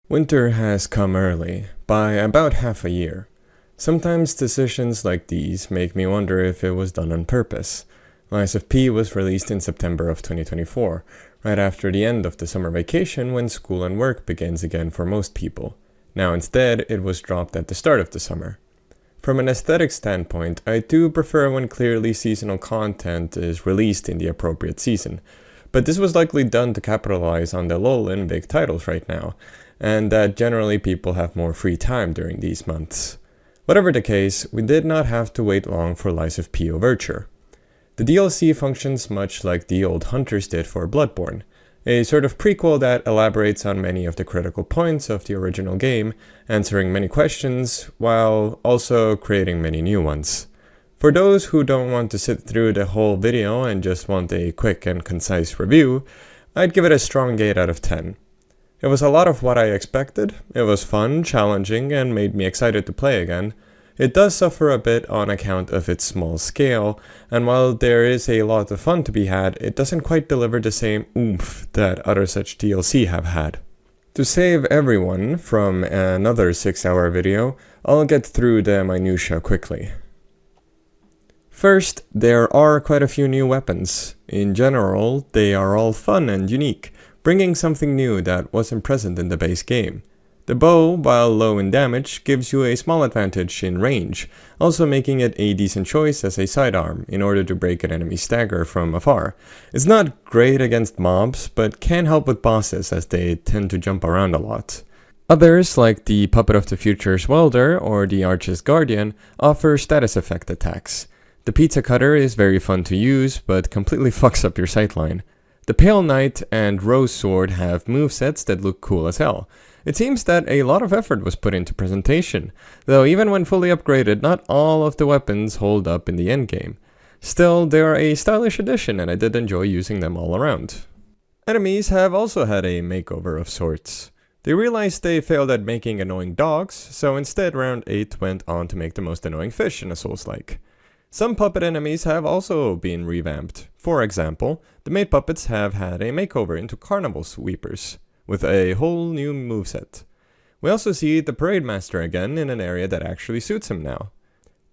Winter has come early, by about half a year. Sometimes decisions like these make me wonder if it was done on purpose. Lies of P was released in September of 2024, right after the end of the summer vacation when school and work begins again for most people. Now instead, it was dropped at the start of the summer. From an aesthetic standpoint, I do prefer when clearly seasonal content is released in the appropriate season, but this was likely done to capitalize on the lull in big titles right now, and that generally people have more free time during these months. Whatever the case, we did not have to wait long for Lies of P Overture. The DLC functions much like the old Hunters did for Bloodborne, a sort of prequel that elaborates on many of the critical points of the original game, answering many questions, while also creating many new ones. For those who don't want to sit through the whole video and just want a quick and concise review, I'd give it a strong 8 out of 10. It was a lot of what I expected. It was fun, challenging, and made me excited to play again. It does suffer a bit on account of its small scale, and while there is a lot of fun to be had, it doesn't quite deliver the same oomph that other such DLC have had. To save everyone from another 6-hour video, I'll get through the minutiae quickly. First, there are quite a few new weapons. In general, they are all fun and unique, bringing something new that wasn't present in the base game. The bow, while low in damage, gives you a small advantage in range, also making it a decent choice as a sidearm in order to break an enemy stagger from afar. It's not great against mobs, but can help with bosses as they tend to jump around a lot. Others, like the Puppet of the Future's Welder or the Arch's Guardian, offer status effect attacks. The Pizza Cutter is very fun to use, but completely fucks up your sightline. The Pale Knight and Rose Sword have movesets that look cool as hell. It seems that a lot of effort was put into presentation, though even when fully upgraded, not all of the weapons hold up in the endgame. Still, they are a stylish addition and I did enjoy using them all around. Enemies have also had a makeover of sorts. They realized they failed at making annoying dogs, so instead Round 8 went on to make the most annoying fish in a Souls-like. Some puppet enemies have also been revamped. For example, the maid puppets have had a makeover into carnival sweepers, with a whole new moveset. We also see the parade master again in an area that actually suits him now.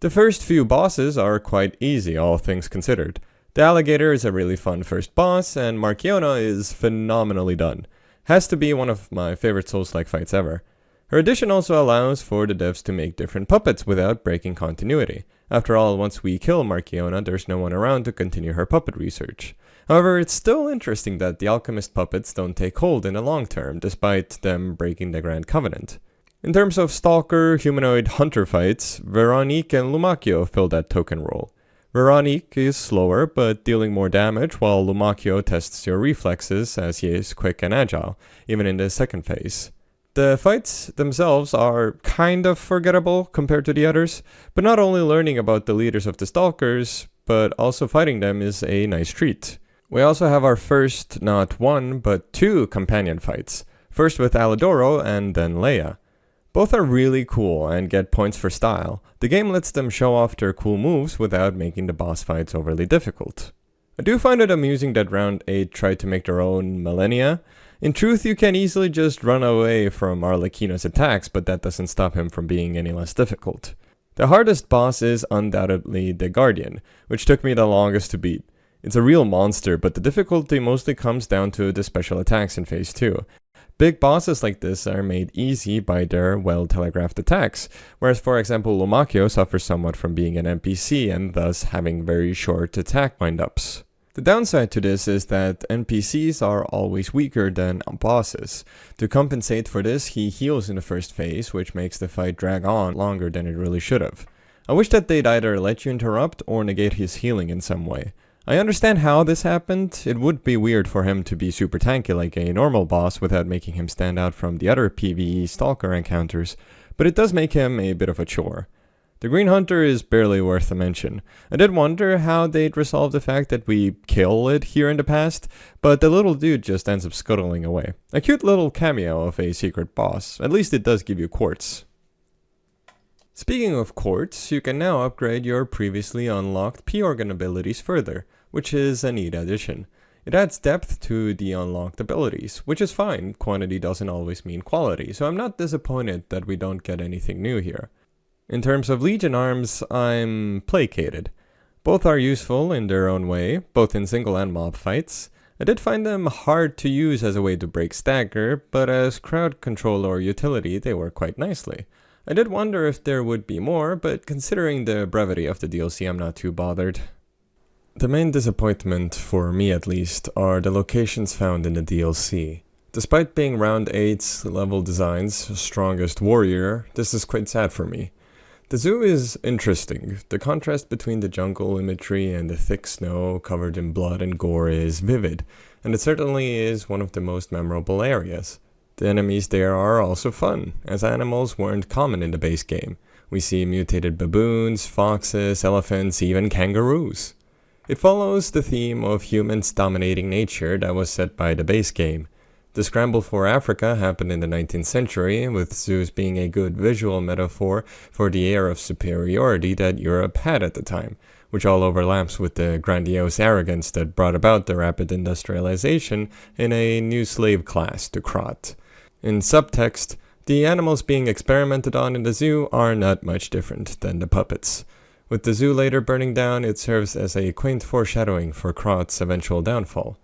The first few bosses are quite easy, all things considered. The alligator is a really fun first boss, and Marchiona is phenomenally done. Has to be one of my favorite Souls-like fights ever. Her addition also allows for the devs to make different puppets without breaking continuity. After all, once we kill Marchiona, there's no one around to continue her puppet research. However, it's still interesting that the alchemist puppets don't take hold in the long term, despite them breaking the Grand Covenant. In terms of stalker, humanoid, hunter fights, Veronique and Lumacchio fill that token role. Veronique is slower, but dealing more damage, while Lumacchio tests your reflexes as he is quick and agile, even in the second phase. The fights themselves are kind of forgettable compared to the others, but not only learning about the leaders of the Stalkers, but also fighting them is a nice treat. We also have our first, not one, but 2 companion fights, first with Alidoro and then Leia. Both are really cool and get points for style. The game lets them show off their cool moves without making the boss fights overly difficult. I do find it amusing that Round 8 tried to make their own Millennia. In truth, you can easily just run away from Arlecchino's attacks, but that doesn't stop him from being any less difficult. The hardest boss is undoubtedly the Guardian, which took me the longest to beat. It's a real monster, but the difficulty mostly comes down to the special attacks in Phase 2. Big bosses like this are made easy by their well-telegraphed attacks, whereas for example Lumacchio suffers somewhat from being an NPC and thus having very short attack wind-ups. The downside to this is that NPCs are always weaker than bosses. To compensate for this, he heals in the first phase, which makes the fight drag on longer than it really should have. I wish that they'd either let you interrupt or negate his healing in some way. I understand how this happened. It would be weird for him to be super tanky like a normal boss without making him stand out from the other PvE Stalker encounters, but it does make him a bit of a chore. The Green Hunter is barely worth a mention. I did wonder how they'd resolve the fact that we kill it here in the past, but the little dude just ends up scuttling away. A cute little cameo of a secret boss. At least it does give you quartz. Speaking of quartz, you can now upgrade your previously unlocked P-Organ abilities further, which is a neat addition. It adds depth to the unlocked abilities, which is fine. Quantity doesn't always mean quality, so I'm not disappointed that we don't get anything new here. In terms of Legion arms, I'm placated. Both are useful in their own way, both in single and mob fights. I did find them hard to use as a way to break stagger, but as crowd control or utility they work quite nicely. I did wonder if there would be more, but considering the brevity of the DLC, I'm not too bothered. The main disappointment, for me at least, are the locations found in the DLC. Despite being round 8 level designs, strongest warrior, this is quite sad for me. The zoo is interesting. The contrast between the jungle imagery and the thick snow covered in blood and gore is vivid, and it certainly is one of the most memorable areas. The enemies there are also fun, as animals weren't common in the base game. We see mutated baboons, foxes, elephants, even kangaroos. It follows the theme of humans dominating nature that was set by the base game. The scramble for Africa happened in the 19th century, with zoos being a good visual metaphor for the air of superiority that Europe had at the time, which all overlaps with the grandiose arrogance that brought about the rapid industrialization in a new slave class, the Krot. In subtext, the animals being experimented on in the zoo are not much different than the puppets. With the zoo later burning down, it serves as a quaint foreshadowing for Krot's eventual downfall.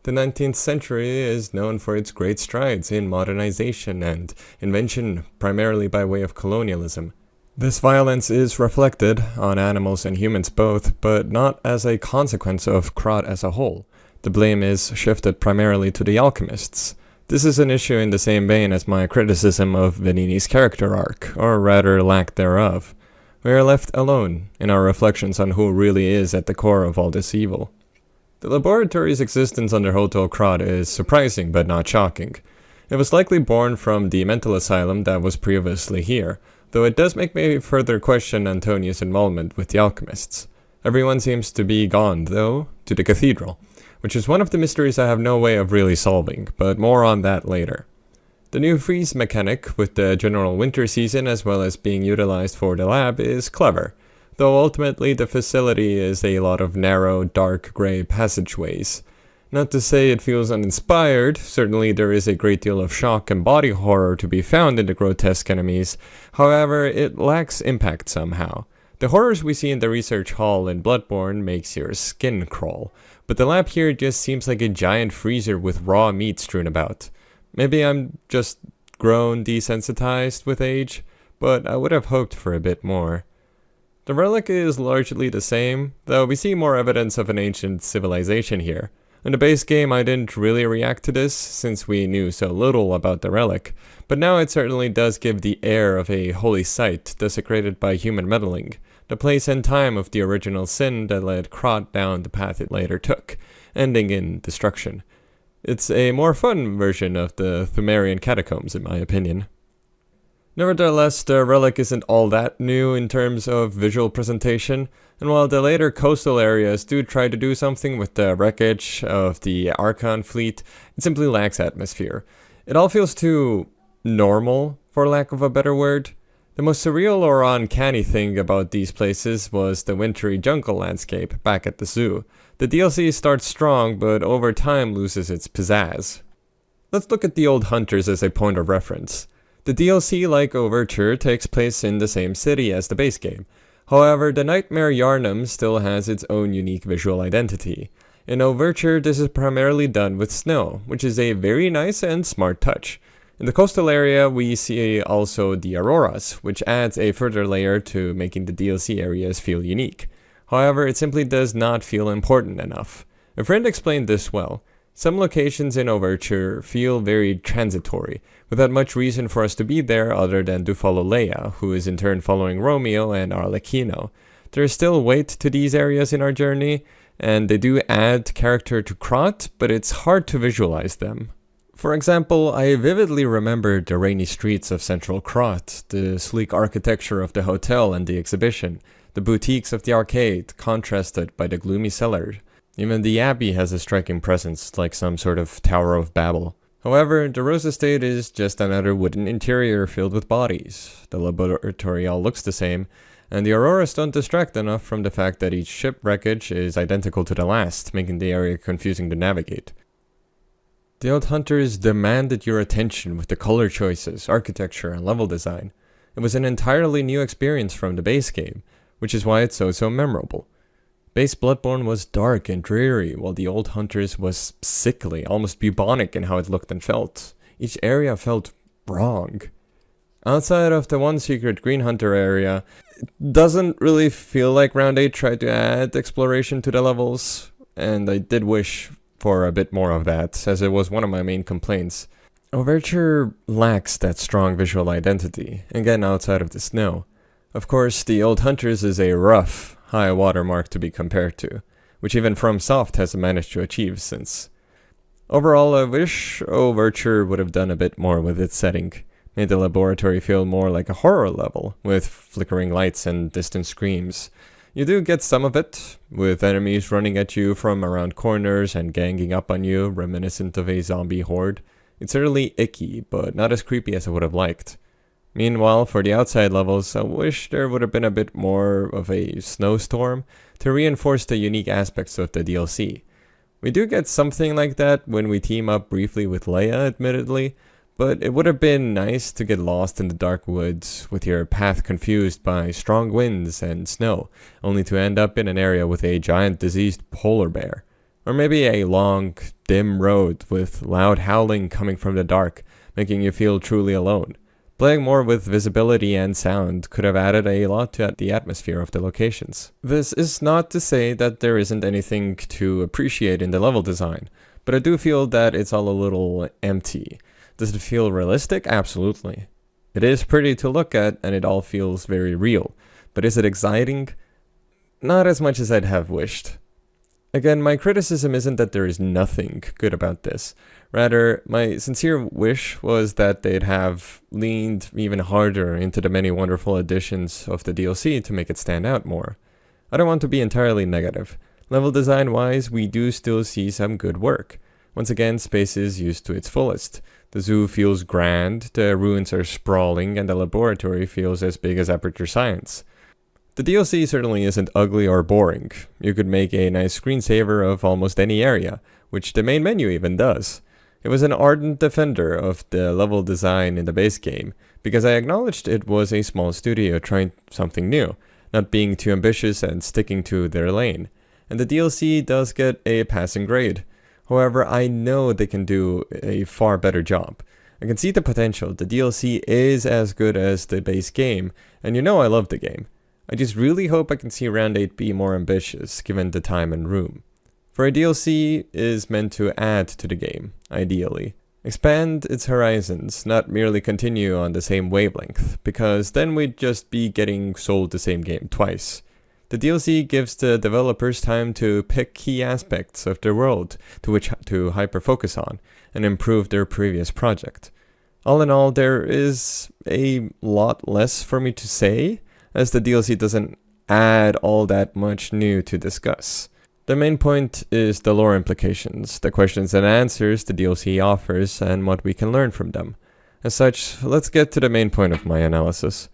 The 19th century is known for its great strides in modernization and invention, primarily by way of colonialism. This violence is reflected on animals and humans both, but not as a consequence of Krot as a whole. The blame is shifted primarily to the alchemists. This is an issue in the same vein as my criticism of Venini's character arc, or rather lack thereof. We are left alone in our reflections on who really is at the core of all this evil. The laboratory's existence under Hotel Krot is surprising but not shocking. It was likely born from the mental asylum that was previously here, though it does make me further question Antonius' involvement with the alchemists. Everyone seems to be gone, though, to the cathedral, which is one of the mysteries I have no way of really solving, but more on that later. The new freeze mechanic, with the general winter season as well as being utilized for the lab, is clever, though ultimately the facility is a lot of narrow, dark gray passageways. Not to say it feels uninspired, certainly there is a great deal of shock and body horror to be found in the grotesque enemies, however it lacks impact somehow. The horrors we see in the research hall in Bloodborne makes your skin crawl, but the lab here just seems like a giant freezer with raw meat strewn about. Maybe I'm just grown desensitized with age, but I would have hoped for a bit more. The relic is largely the same, though we see more evidence of an ancient civilization here. In the base game I didn't really react to this, since we knew so little about the relic, but now it certainly does give the air of a holy site desecrated by human meddling, the place and time of the original sin that led Krot down the path it later took, ending in destruction. It's a more fun version of the Pthumerian catacombs in my opinion. Nevertheless, the relic isn't all that new in terms of visual presentation, and while the later coastal areas do try to do something with the wreckage of the Archon fleet, it simply lacks atmosphere. It all feels too normal, for lack of a better word. The most surreal or uncanny thing about these places was the wintry jungle landscape back at the zoo. The DLC starts strong, but over time loses its pizzazz. Let's look at the old hunters as a point of reference. The DLC, like Overture, takes place in the same city as the base game. However, the Nightmare Yharnam still has its own unique visual identity. In Overture, this is primarily done with snow, which is a very nice and smart touch. In the coastal area, we see also the auroras, which adds a further layer to making the DLC areas feel unique. However, it simply does not feel important enough. A friend explained this well. Some locations in Overture feel very transitory, without much reason for us to be there other than to follow Leia, who is in turn following Romeo and Arlecchino. There is still weight to these areas in our journey, and they do add character to Krot, but it's hard to visualize them. For example, I vividly remember the rainy streets of central Krot, the sleek architecture of the hotel and the exhibition, the boutiques of the arcade, contrasted by the gloomy cellar. Even the abbey has a striking presence, like some sort of Tower of Babel. However, the Rose Estate is just another wooden interior filled with bodies. The laboratory all looks the same, and the auroras don't distract enough from the fact that each ship wreckage is identical to the last, making the area confusing to navigate. The old hunters demanded your attention with the color choices, architecture, and level design. It was an entirely new experience from the base game, which is why it's so memorable. Base Bloodborne was dark and dreary, while the old hunters was sickly, almost bubonic in how it looked and felt. Each area felt wrong. Outside of the one secret Green Hunter area, it doesn't really feel like Round 8 tried to add exploration to the levels, and I did wish for a bit more of that, as it was one of my main complaints. Overture lacks that strong visual identity, again outside of the snow. Of course, the Old Hunters is a rough, high watermark to be compared to, which even FromSoft hasn't managed to achieve since. Overall, I wish Overture would have done a bit more with its setting, made the laboratory feel more like a horror level, with flickering lights and distant screams. You do get some of it, with enemies running at you from around corners and ganging up on you, reminiscent of a zombie horde. It's certainly icky, but not as creepy as I would have liked. Meanwhile, for the outside levels, I wish there would have been a bit more of a snowstorm to reinforce the unique aspects of the DLC. We do get something like that when we team up briefly with Leia, admittedly, but it would have been nice to get lost in the dark woods with your path confused by strong winds and snow, only to end up in an area with a giant diseased polar bear. Or maybe a long, dim road with loud howling coming from the dark, making you feel truly alone. Playing more with visibility and sound could have added a lot to the atmosphere of the locations. This is not to say that there isn't anything to appreciate in the level design, but I do feel that it's all a little empty. Does it feel realistic? Absolutely. It is pretty to look at and it all feels very real, but is it exciting? Not as much as I'd have wished. Again, my criticism isn't that there is nothing good about this. Rather, my sincere wish was that they'd have leaned even harder into the many wonderful additions of the DLC to make it stand out more. I don't want to be entirely negative. Level design wise, we do still see some good work. Once again, space is used to its fullest. The zoo feels grand, the ruins are sprawling, and the laboratory feels as big as Aperture Science. The DLC certainly isn't ugly or boring. You could make a nice screensaver of almost any area, which the main menu even does. It was an ardent defender of the level design in the base game, because I acknowledged it was a small studio trying something new, not being too ambitious and sticking to their lane. And the DLC does get a passing grade. However, I know they can do a far better job. I can see the potential. The DLC is as good as the base game, and you know I love the game. I just really hope I can see Round 8 be more ambitious, given the time and room. For a DLC is meant to add to the game, ideally. Expand its horizons, not merely continue on the same wavelength, because then we'd just be getting sold the same game twice. The DLC gives the developers time to pick key aspects of their world to which to hyper-focus on and improve their previous project. All in all, there is a lot less for me to say, as the DLC doesn't add all that much new to discuss. The main point is the lore implications, the questions and answers the DLC offers, and what we can learn from them. As such, let's get to the main point of my analysis.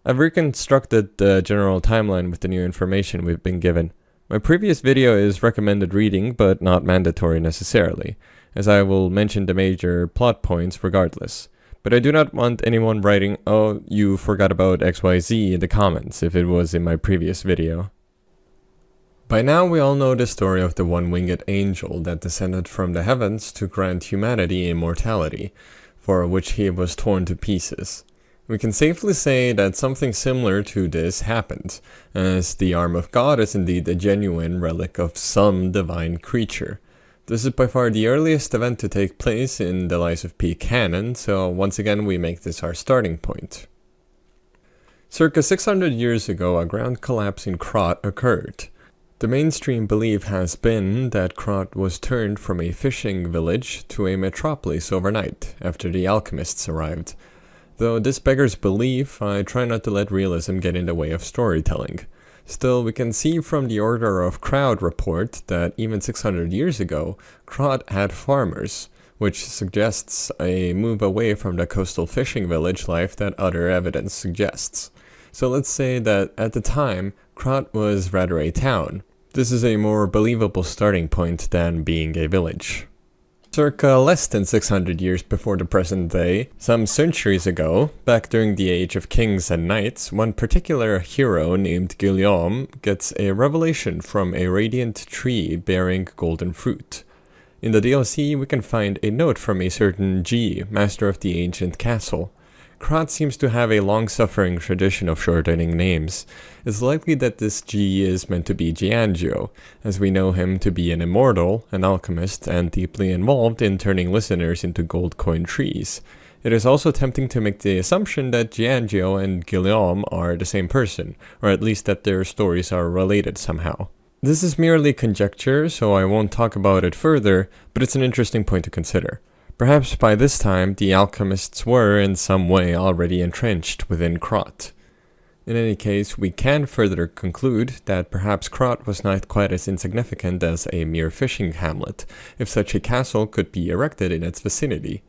I've reconstructed the general timeline with the new information we've been given. My previous video is recommended reading, but not mandatory necessarily, as I will mention the major plot points regardless. But I do not want anyone writing, "Oh, you forgot about XYZ" in the comments if it was in my previous video. By now we all know the story of the one-winged angel that descended from the heavens to grant humanity immortality, for which he was torn to pieces. We can safely say that something similar to this happened, as the arm of God is indeed a genuine relic of some divine creature. This is by far the earliest event to take place in the Lies of P canon, so once again we make this our starting point. Circa 600 years ago, a ground collapse in Krot occurred. The mainstream belief has been that Krot was turned from a fishing village to a metropolis overnight, after the alchemists arrived. Though this beggars belief, I try not to let realism get in the way of storytelling. Still, we can see from the Order of Crowd report that even 600 years ago, Krot had farmers, which suggests a move away from the coastal fishing village life that other evidence suggests. So let's say that at the time, Krat was rather a town. This is a more believable starting point than being a village. Circa less than 600 years before the present day, some centuries ago, back during the age of kings and knights, one particular hero named Guillaume gets a revelation from a radiant tree bearing golden fruit. In the DLC, we can find a note from a certain G, master of the ancient castle. Krat seems to have a long-suffering tradition of shortening names. It's likely that this G is meant to be Giangio, as we know him to be an immortal, an alchemist, and deeply involved in turning listeners into gold coin trees. It is also tempting to make the assumption that Giangio and Guillaume are the same person, or at least that their stories are related somehow. This is merely conjecture, so I won't talk about it further, but it's an interesting point to consider. Perhaps by this time, the alchemists were in some way already entrenched within Krat. In any case, we can further conclude that perhaps Krat was not quite as insignificant as a mere fishing hamlet, if such a castle could be erected in its vicinity.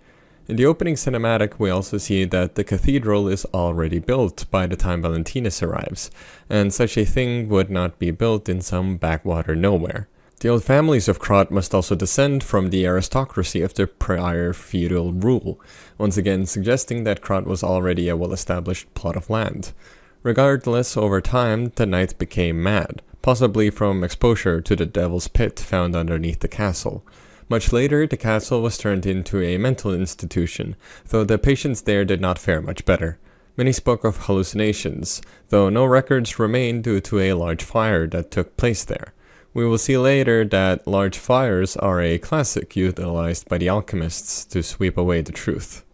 In the opening cinematic, we also see that the cathedral is already built by the time Valentinus arrives, and such a thing would not be built in some backwater nowhere. The old families of Krat must also descend from the aristocracy of the prior feudal rule, once again suggesting that Krat was already a well-established plot of land. Regardless, over time, the knight became mad, possibly from exposure to the Devil's Pit found underneath the castle. Much later, the castle was turned into a mental institution, though the patients there did not fare much better. Many spoke of hallucinations, though no records remain due to a large fire that took place there. We will see later that large fires are a classic utilized by the alchemists to sweep away the truth.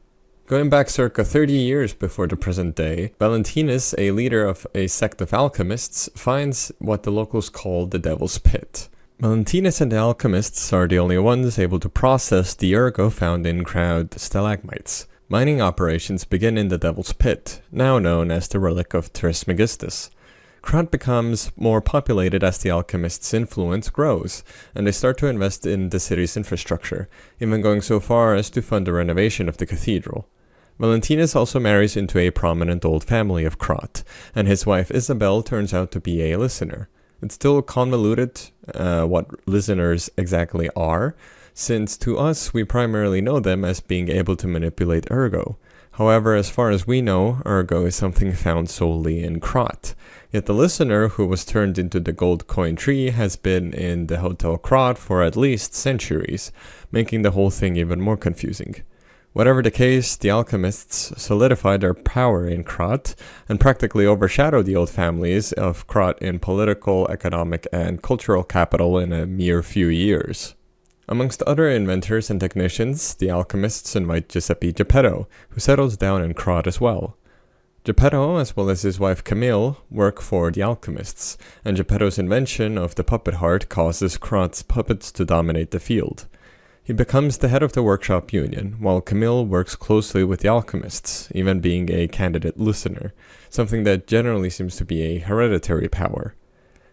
Going back circa 30 years before the present day, Valentinus, a leader of a sect of alchemists, finds what the locals call the Devil's Pit. Valentinus and the alchemists are the only ones able to process the ergo found in crowd stalagmites. Mining operations begin in the Devil's Pit, now known as the Relic of Trismegistus. Krat becomes more populated as the alchemists' influence grows, and they start to invest in the city's infrastructure, even going so far as to fund the renovation of the cathedral. Valentinus also marries into a prominent old family of Krat, and his wife Isabel turns out to be a listener. It's still convoluted what listeners exactly are, since to us we primarily know them as being able to manipulate ergo. However, as far as we know, ergo is something found solely in Krat. Yet the listener who was turned into the gold coin tree has been in the Hotel Krat for at least centuries, making the whole thing even more confusing. Whatever the case, the alchemists solidified their power in Krat and practically overshadowed the old families of Krat in political, economic, and cultural capital in a mere few years. Amongst other inventors and technicians, the alchemists invite Giuseppe Geppetto, who settles down in Krat as well. Geppetto, as well as his wife Camille, work for the alchemists, and Geppetto's invention of the puppet heart causes Krat's puppets to dominate the field. He becomes the head of the workshop union, while Camille works closely with the alchemists, even being a candidate listener, something that generally seems to be a hereditary power.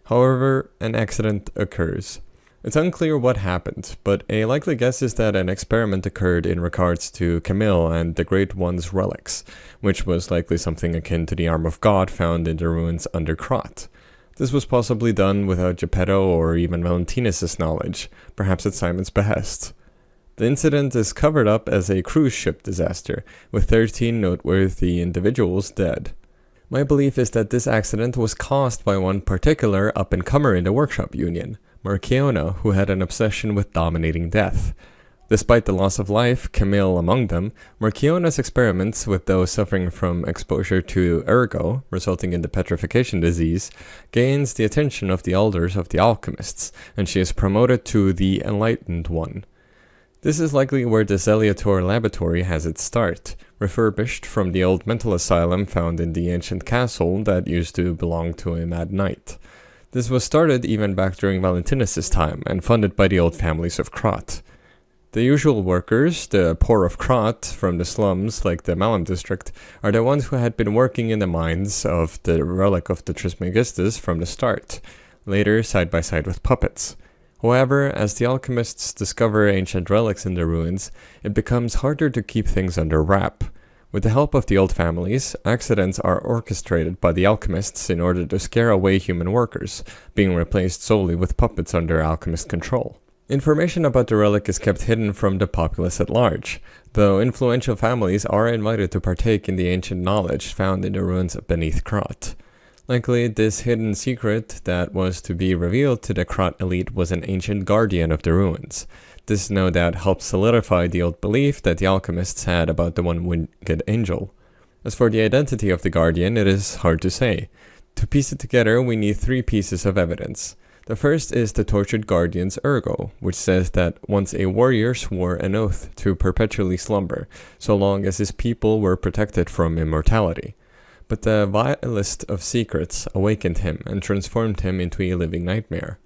However, an accident occurs. It's unclear what happened, but a likely guess is that an experiment occurred in regards to Camille and the Great One's relics, which was likely something akin to the arm of God found in the ruins under Krat. This was possibly done without Geppetto or even Valentinus' knowledge, perhaps at Simon's behest. The incident is covered up as a cruise ship disaster, with 13 noteworthy individuals dead. My belief is that this accident was caused by one particular up-and-comer in the workshop union, Marchiona, who had an obsession with dominating death. Despite the loss of life, Camille among them, Marchiona's experiments with those suffering from exposure to ergo, resulting in the petrification disease, gains the attention of the elders of the alchemists, and she is promoted to the Enlightened One. This is likely where the Zeliator laboratory has its start, refurbished from the old mental asylum found in the ancient castle that used to belong to a mad knight. This was started even back during Valentinus' time and funded by the old families of Krat. The usual workers, the poor of Krat from the slums like the Malum district, are the ones who had been working in the mines of the relic of the Trismegistus from the start, later side by side with puppets. However, as the alchemists discover ancient relics in the ruins, it becomes harder to keep things under wrap. With the help of the old families, accidents are orchestrated by the alchemists in order to scare away human workers, being replaced solely with puppets under alchemist control. Information about the relic is kept hidden from the populace at large, though influential families are invited to partake in the ancient knowledge found in the ruins beneath Krat. Likely, this hidden secret that was to be revealed to the Krat elite was an ancient guardian of the ruins. This no doubt helped solidify the old belief that the alchemists had about the one-winged angel. As for the identity of the guardian, it is hard to say. To piece it together, we need 3 pieces of evidence. The first is the tortured guardian's ergo, which says that once a warrior swore an oath to perpetually slumber, so long as his people were protected from immortality. But the vilest of secrets awakened him and transformed him into a living nightmare.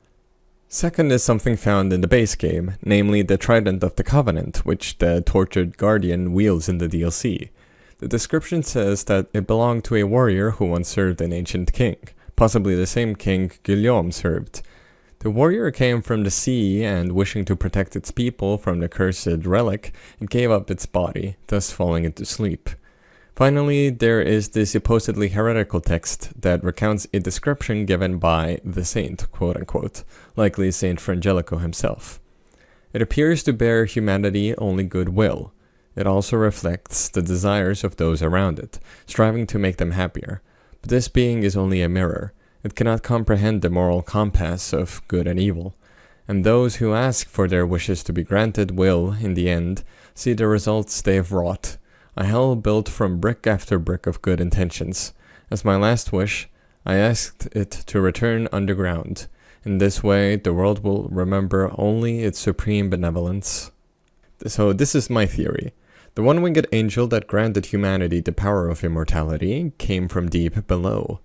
Second is something found in the base game, namely the Trident of the Covenant, which the tortured guardian wields in the DLC. The description says that it belonged to a warrior who once served an ancient king, possibly the same king Guillaume served. The warrior came from the sea, and wishing to protect its people from the cursed relic, it gave up its body, thus falling into sleep. Finally, there is the supposedly heretical text that recounts a description given by the saint, quote-unquote, likely Saint Frangelico himself. It appears to bear humanity only goodwill. It also reflects the desires of those around it, striving to make them happier. But this being is only a mirror. It cannot comprehend the moral compass of good and evil. And those who ask for their wishes to be granted will, in the end, see the results they have wrought. A hell built from brick after brick of good intentions. As my last wish, I asked it to return underground. In this way, the world will remember only its supreme benevolence. So this is my theory. The one-winged angel that granted humanity the power of immortality came from deep below.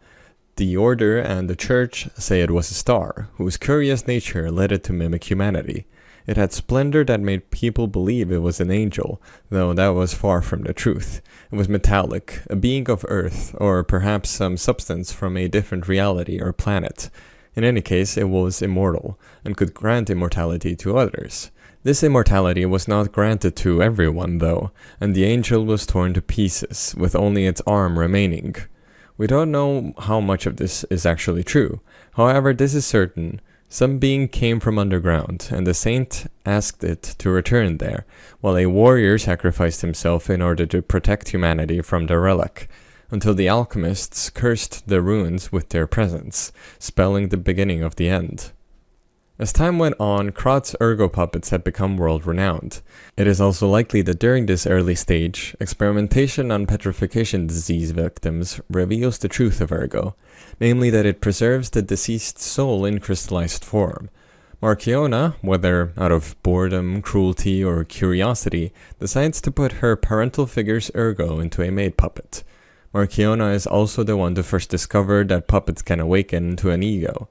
The Order and the Church say it was a star, whose curious nature led it to mimic humanity. It had splendor that made people believe it was an angel, though that was far from the truth. It was metallic, a being of Earth, or perhaps some substance from a different reality or planet. In any case, it was immortal, and could grant immortality to others. This immortality was not granted to everyone, though, and the angel was torn to pieces, with only its arm remaining. We don't know how much of this is actually true. However, this is certain. Some being came from underground, and the saint asked it to return there, while a warrior sacrificed himself in order to protect humanity from the relic, until the alchemists cursed the ruins with their presence, spelling the beginning of the end. As time went on, Krat's ergo puppets had become world-renowned. It is also likely that during this early stage, experimentation on petrification disease victims reveals the truth of ergo, namely that it preserves the deceased soul in crystallized form. Marchiona, whether out of boredom, cruelty, or curiosity, decides to put her parental figure's ergo into a maid puppet. Marchiona is also the one to first discover that puppets can awaken into an ego.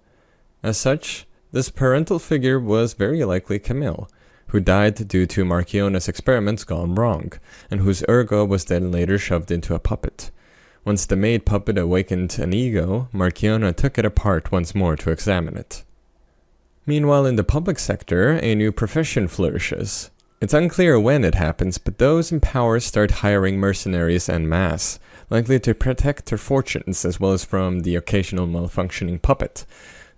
As such, this parental figure was very likely Camille, who died due to Marchiona's experiments gone wrong, and whose ergo was then later shoved into a puppet. Once the maid puppet awakened an ego, Marchiona took it apart once more to examine it. Meanwhile, in the public sector, a new profession flourishes. It's unclear when it happens, but those in power start hiring mercenaries en masse, likely to protect their fortunes as well as from the occasional malfunctioning puppet.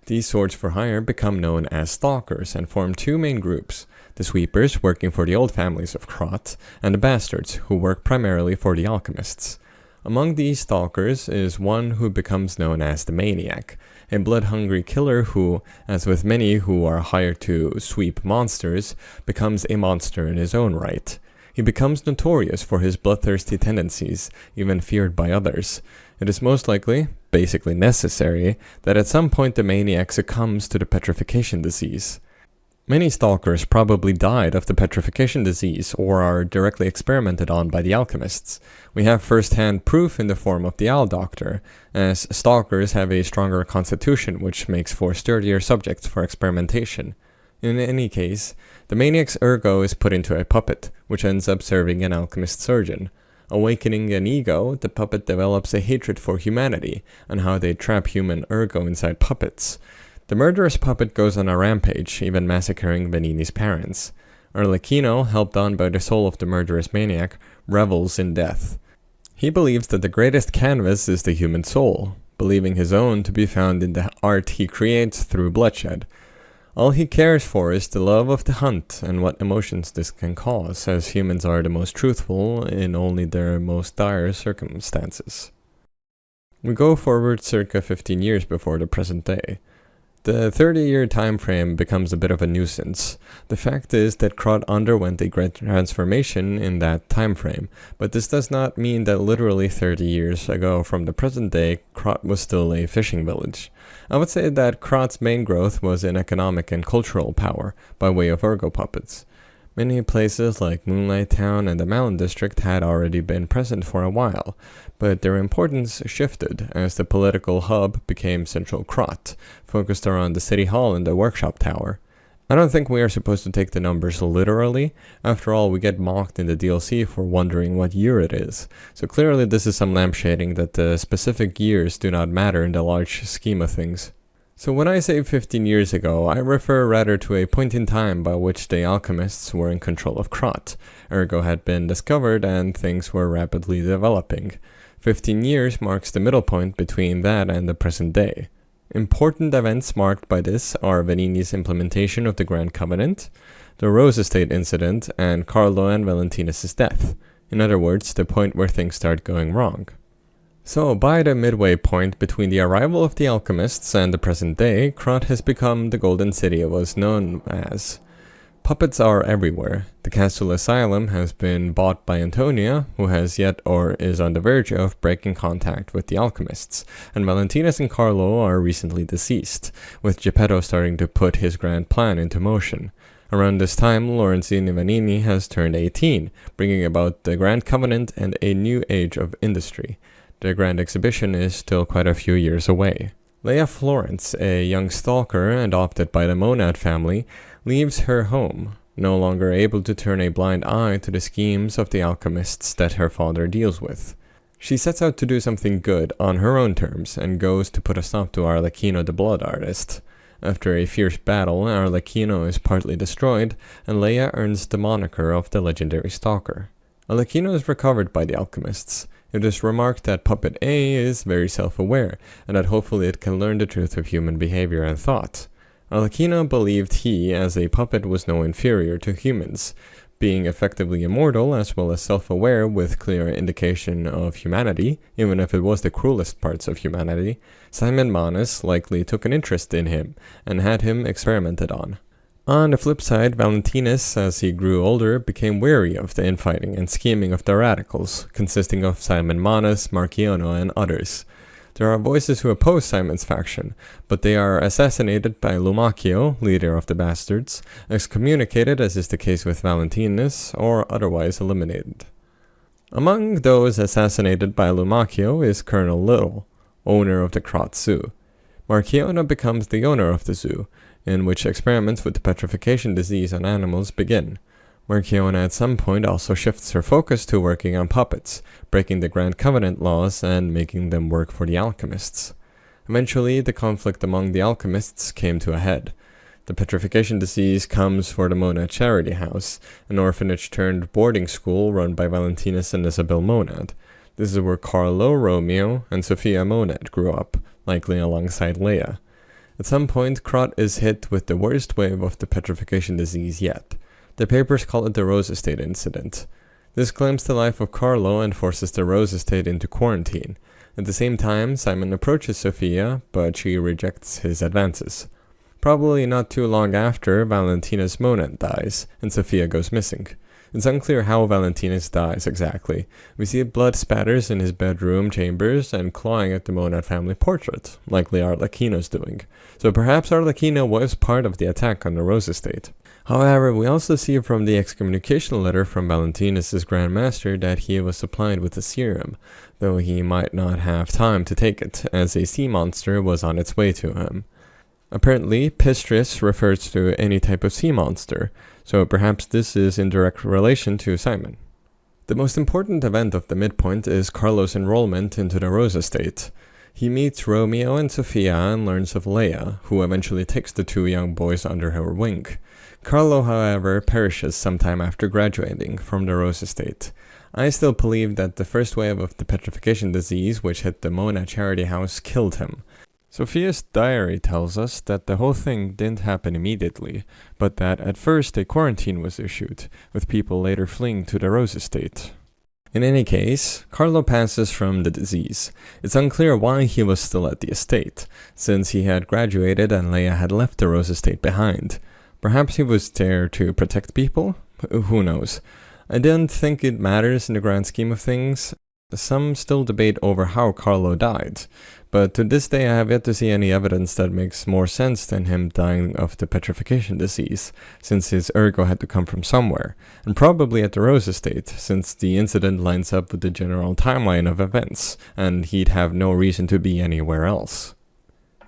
These swords for hire become known as stalkers and form 2 main groups, the sweepers working for the old families of Krat, and the bastards who work primarily for the alchemists. Among these stalkers is one who becomes known as the Maniac, a blood-hungry killer who, as with many who are hired to sweep monsters, becomes a monster in his own right. He becomes notorious for his bloodthirsty tendencies, even feared by others. It is most likely, basically necessary, that at some point the Maniac succumbs to the petrification disease. Many stalkers probably died of the petrification disease or are directly experimented on by the alchemists. We have first-hand proof in the form of the Owl Doctor, as stalkers have a stronger constitution which makes for sturdier subjects for experimentation. In any case, the Maniac's ergo is put into a puppet, which ends up serving an alchemist surgeon. Awakening an ego, the puppet develops a hatred for humanity, and how they trap human ergo inside puppets. The murderous puppet goes on a rampage, even massacring Benini's parents. Arlecchino, helped on by the soul of the murderous maniac, revels in death. He believes that the greatest canvas is the human soul, believing his own to be found in the art he creates through bloodshed. All he cares for is the love of the hunt and what emotions this can cause, as humans are the most truthful in only their most dire circumstances. We go forward circa 15 years before the present day. The 30-year time frame becomes a bit of a nuisance. The fact is that Krot underwent a great transformation in that time frame, but this does not mean that literally 30 years ago from the present day, Krot was still a fishing village. I would say that Krot's main growth was in economic and cultural power, by way of ergo puppets. Many places like Moonlight Town and the Malin District had already been present for a while, but their importance shifted as the political hub became Central Krot, focused around the City Hall and the Workshop Tower. I don't think we are supposed to take the numbers literally. After all, we get mocked in the DLC for wondering what year it is, so clearly this is some lampshading that the specific years do not matter in the large scheme of things. So when I say 15 years ago, I refer rather to a point in time by which the alchemists were in control of Krot. Ergo had been discovered and things were rapidly developing. 15 years marks the middle point between that and the present day. Important events marked by this are Vanini's implementation of the Grand Covenant, the Rose Estate incident, and Carlo and Valentinus' death. In other words, the point where things start going wrong. So, by the midway point between the arrival of the alchemists and the present day, Krot has become the Golden City it was known as. Puppets are everywhere. The Castle Asylum has been bought by Antonia, who has yet or is on the verge of breaking contact with the alchemists, and Valentinus and Carlo are recently deceased, with Geppetto starting to put his grand plan into motion. Around this time, Lorenzini Vanini has turned 18, bringing about the Grand Covenant and a new age of industry. The Grand Exhibition is still quite a few years away. Leia Florence, a young stalker adopted by the Monad family, leaves her home, no longer able to turn a blind eye to the schemes of the alchemists that her father deals with. She sets out to do something good on her own terms and goes to put a stop to Arlecchino the Blood Artist. After a fierce battle, Arlecchino is partly destroyed, and Leia earns the moniker of the legendary Stalker. Arlecchino is recovered by the alchemists. It is remarked that Puppet A is very self-aware, and that hopefully it can learn the truth of human behavior and thought. Arlecchino believed he, as a puppet, was no inferior to humans, being effectively immortal as well as self-aware with clear indication of humanity, even if it was the cruelest parts of humanity. Simon Manus likely took an interest in him, and had him experimented on. On the flip side, Valentinus, as he grew older, became wary of the infighting and scheming of the radicals, consisting of Simon Manus, Marchionne, and others. There are voices who oppose Simon's faction, but they are assassinated by Lumacchio, leader of the bastards, excommunicated as is the case with Valentinus, or otherwise eliminated. Among those assassinated by Lumacchio is Colonel Little, owner of the Krot Zoo. Marchionne becomes the owner of the zoo, in which experiments with the petrification disease on animals begin. Marchionne at some point also shifts her focus to working on puppets, breaking the Grand Covenant laws and making them work for the alchemists. Eventually, the conflict among the alchemists came to a head. The petrification disease comes for the Monad Charity House, an orphanage turned boarding school run by Valentinus and Isabel Monad. This is where Carlo, Romeo, and Sophia Monad grew up, likely alongside Leia. At some point, Krot is hit with the worst wave of the petrification disease yet. The papers call it the Rose Estate incident. This claims the life of Carlo and forces the Rose Estate into quarantine. At the same time, Simon approaches Sophia, but she rejects his advances. Probably not too long after, Valentinus Monad dies, and Sophia goes missing. It's unclear how Valentinus dies exactly. We see blood spatters in his bedroom chambers and clawing at the Monad family portrait, likely Arlecchino's doing. So perhaps Arlecchino was part of the attack on the Rose Estate. However, we also see from the excommunication letter from Valentinus' Grand Master that he was supplied with a serum, though he might not have time to take it, as a sea monster was on its way to him. Apparently, Pistris refers to any type of sea monster, so perhaps this is in direct relation to Simon. The most important event of the midpoint is Carlo's enrollment into the Rose Estate. He meets Romeo and Sophia and learns of Leia, who eventually takes the two young boys under her wing. Carlo, however, perishes sometime after graduating from the Rose Estate. I still believe that the first wave of the petrification disease which hit the Mona charity house killed him. Sophia's diary tells us that the whole thing didn't happen immediately, but that at first a quarantine was issued, with people later fleeing to the Rose estate. In any case, Carlo passes from the disease. It's unclear why he was still at the estate, since he had graduated and Leia had left the Rose estate behind. Perhaps he was there to protect people? Who knows? I don't think it matters in the grand scheme of things. Some still debate over how Carlo died, but to this day I have yet to see any evidence that makes more sense than him dying of the petrification disease, since his ergo had to come from somewhere, and probably at the Rose estate, since the incident lines up with the general timeline of events, and he'd have no reason to be anywhere else.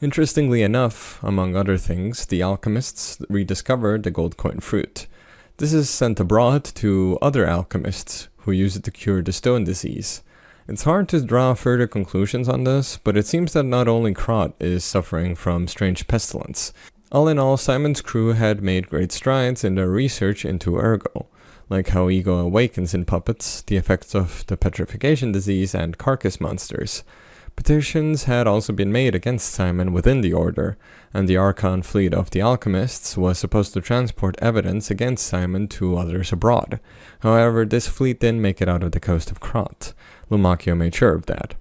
Interestingly enough, among other things, the alchemists rediscovered the gold coin fruit. This is sent abroad to other alchemists, who use it to cure the stone disease. It's hard to draw further conclusions on this, but it seems that not only Krot is suffering from strange pestilence. All in all, Simon's crew had made great strides in their research into ergo, like how ego awakens in puppets, the effects of the petrification disease, and carcass monsters. Petitions had also been made against Simon within the Order, and the Archon fleet of the alchemists was supposed to transport evidence against Simon to others abroad. However, this fleet didn't make it out of the coast of Krot. Lumacchio made sure of that.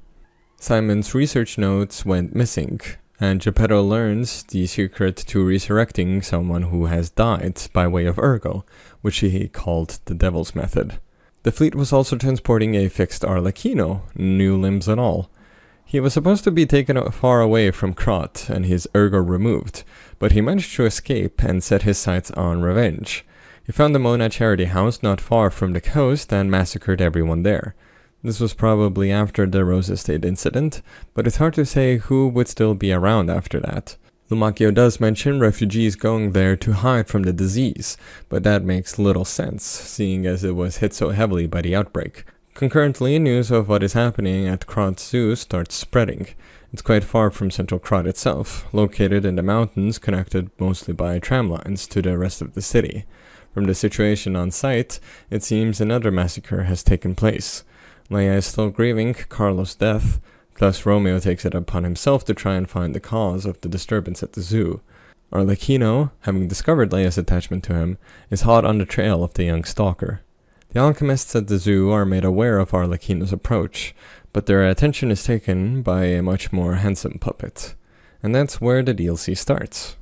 Simon's research notes went missing, and Geppetto learns the secret to resurrecting someone who has died by way of ergo, which he called the Devil's Method. The fleet was also transporting a fixed Arlecchino, new limbs and all. He was supposed to be taken far away from Krot and his ergo removed, but he managed to escape and set his sights on revenge. He found the Mona charity house not far from the coast and massacred everyone there. This was probably after the Rose Estate incident, but it's hard to say who would still be around after that. Lumacchio does mention refugees going there to hide from the disease, but that makes little sense, seeing as it was hit so heavily by the outbreak. Concurrently, news of what is happening at Krot Zoo starts spreading. It's quite far from central Krot itself, located in the mountains connected mostly by tram lines to the rest of the city. From the situation on site, it seems another massacre has taken place. Leia is still grieving Carlo's death, thus Romeo takes it upon himself to try and find the cause of the disturbance at the zoo. Arlecchino, having discovered Leia's attachment to him, is hot on the trail of the young stalker. The alchemists at the zoo are made aware of Arlecchino's approach, but their attention is taken by a much more handsome puppet. And that's where the DLC starts.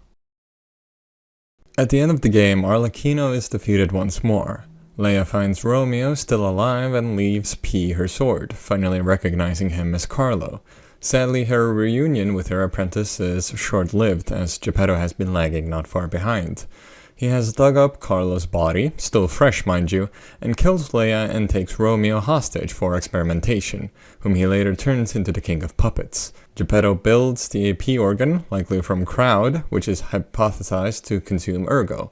At the end of the game, Arlecchino is defeated once more. Leia finds Romeo still alive and leaves P her sword, finally recognizing him as Carlo. Sadly, her reunion with her apprentice is short-lived, as Geppetto has been lagging not far behind. He has dug up Carlo's body, still fresh mind you, and kills Leia and takes Romeo hostage for experimentation, whom he later turns into the king of puppets. Geppetto builds the AP organ, likely from Crowd, which is hypothesized to consume ergo.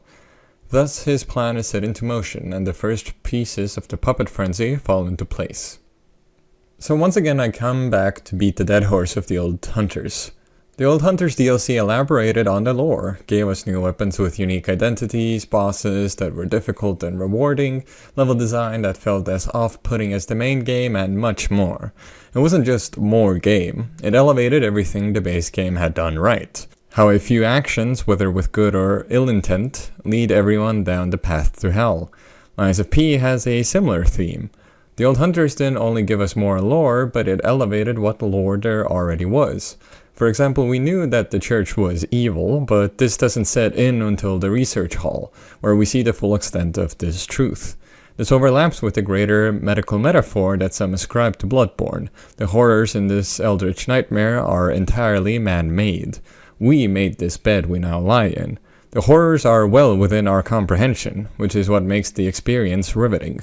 Thus his plan is set into motion, and the first pieces of the puppet frenzy fall into place. So once again I come back to beat the dead horse of the Old Hunters. The Old Hunters DLC elaborated on the lore, gave us new weapons with unique identities, bosses that were difficult and rewarding, level design that felt as off-putting as the main game, and much more. It wasn't just more game, it elevated everything the base game had done right. How a few actions, whether with good or ill intent, lead everyone down the path to hell. Lies of P has a similar theme. The Old Hunters didn't only give us more lore, but it elevated what lore there already was. For example, we knew that the church was evil, but this doesn't set in until the research hall, where we see the full extent of this truth. This overlaps with the greater medical metaphor that some ascribe to Bloodborne. The horrors in this eldritch nightmare are entirely man-made. We made this bed we now lie in. The horrors are well within our comprehension, which is what makes the experience riveting.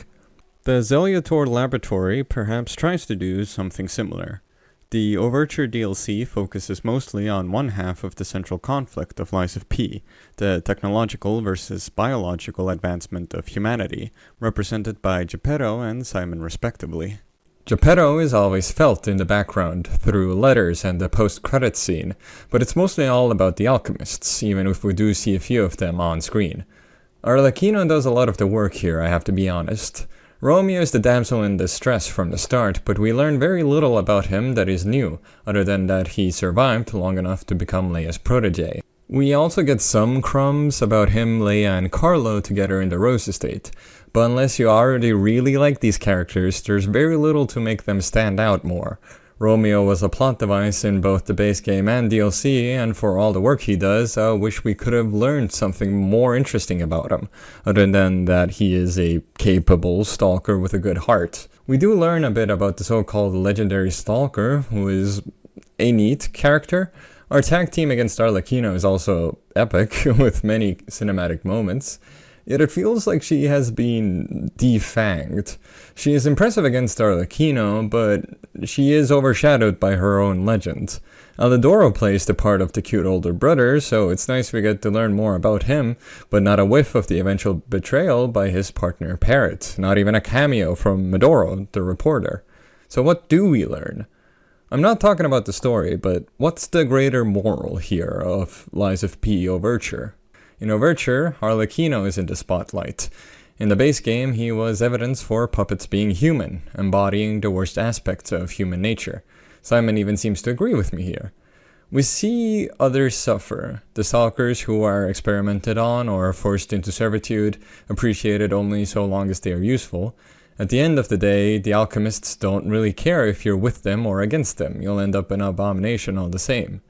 The Zeliator laboratory perhaps tries to do something similar. The Overture DLC focuses mostly on one half of the central conflict of Lies of P, the technological versus biological advancement of humanity, represented by Geppetto and Simon respectively. Geppetto is always felt in the background through letters and the post-credits scene, but it's mostly all about the alchemists, even if we do see a few of them on screen. Arlecchino does a lot of the work here, I have to be honest. Romeo is the damsel in distress from the start, but we learn very little about him that is new, other than that he survived long enough to become Leia's protege. We also get some crumbs about him, Leia, and Carlo together in the Rose Estate, but unless you already really like these characters, there's very little to make them stand out more. Romeo was a plot device in both the base game and DLC, and for all the work he does, I wish we could have learned something more interesting about him, other than that he is a capable stalker with a good heart. We do learn a bit about the so-called legendary stalker, who is a neat character. Our tag team against Arlecchino is also epic, with many cinematic moments. Yet it feels like she has been defanged. She is impressive against Arlecchino, but she is overshadowed by her own legend. Alidoro plays the part of the cute older brother, so it's nice we get to learn more about him, but not a whiff of the eventual betrayal by his partner Parrot, not even a cameo from Medoro, the reporter. So what do we learn? I'm not talking about the story, but what's the greater moral here of Lies of P. Overture? In Overture, Arlecchino is in the spotlight. In the base game, he was evidence for puppets being human, embodying the worst aspects of human nature. Simon even seems to agree with me here. We see others suffer, the stalkers who are experimented on or forced into servitude, appreciated only so long as they are useful. At the end of the day, the alchemists don't really care if you're with them or against them, you'll end up an abomination all the same.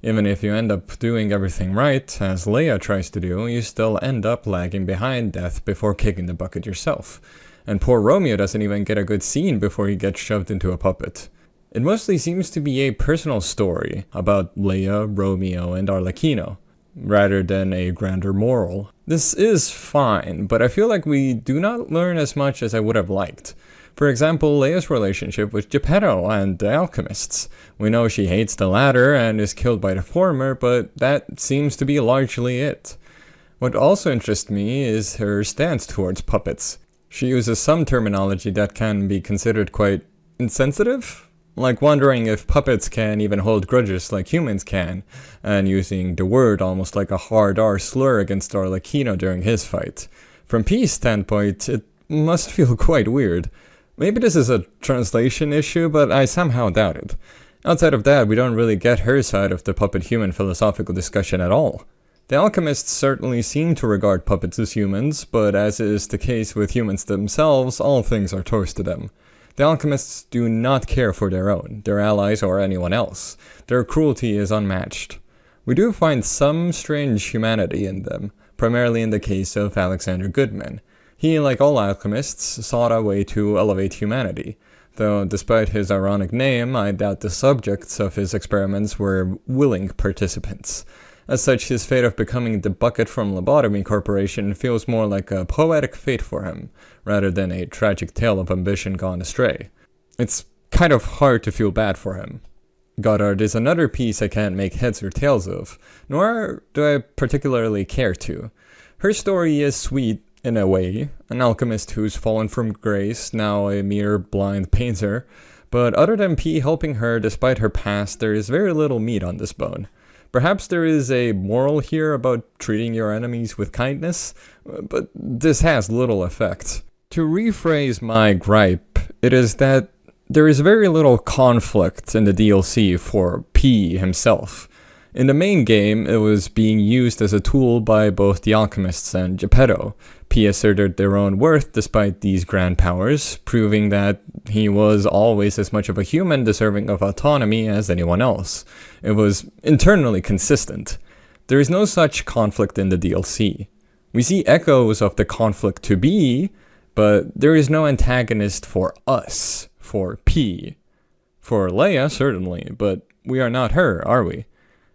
Even if you end up doing everything right, as Leia tries to do, you still end up lagging behind death before kicking the bucket yourself. And poor Romeo doesn't even get a good scene before he gets shoved into a puppet. It mostly seems to be a personal story about Leia, Romeo, and Arlecchino, rather than a grander moral. This is fine, but I feel like we do not learn as much as I would have liked. For example, Leia's relationship with Geppetto and the alchemists. We know she hates the latter and is killed by the former, but that seems to be largely it. What also interests me is her stance towards puppets. She uses some terminology that can be considered quite insensitive, like wondering if puppets can even hold grudges like humans can, and using the word almost like a hard R slur against Arlecchino during his fight. From P's standpoint, it must feel quite weird. Maybe this is a translation issue, but I somehow doubt it. Outside of that, we don't really get her side of the puppet-human philosophical discussion at all. The alchemists certainly seem to regard puppets as humans, but as is the case with humans themselves, all things are toast to them. The alchemists do not care for their own, their allies, or anyone else. Their cruelty is unmatched. We do find some strange humanity in them, primarily in the case of Alexander Goodman. He, like all alchemists, sought a way to elevate humanity, though despite his ironic name, I doubt the subjects of his experiments were willing participants. As such, his fate of becoming the bucket from Lobotomy Corporation feels more like a poetic fate for him, rather than a tragic tale of ambition gone astray. It's kind of hard to feel bad for him. Goddard is another piece I can't make heads or tails of, nor do I particularly care to. Her story is sweet, in a way, an alchemist who's fallen from grace, now a mere blind painter, but other than P helping her despite her past, there is very little meat on this bone. Perhaps there is a moral here about treating your enemies with kindness, but this has little effect. To rephrase my gripe, it is that there is very little conflict in the DLC for P himself. In the main game, it was being used as a tool by both the alchemists and Geppetto. P asserted their own worth despite these grand powers, proving that he was always as much of a human deserving of autonomy as anyone else. It was internally consistent. There is no such conflict in the DLC. We see echoes of the conflict to be, but there is no antagonist for us, for P. For Leia, certainly, but we are not her, are we?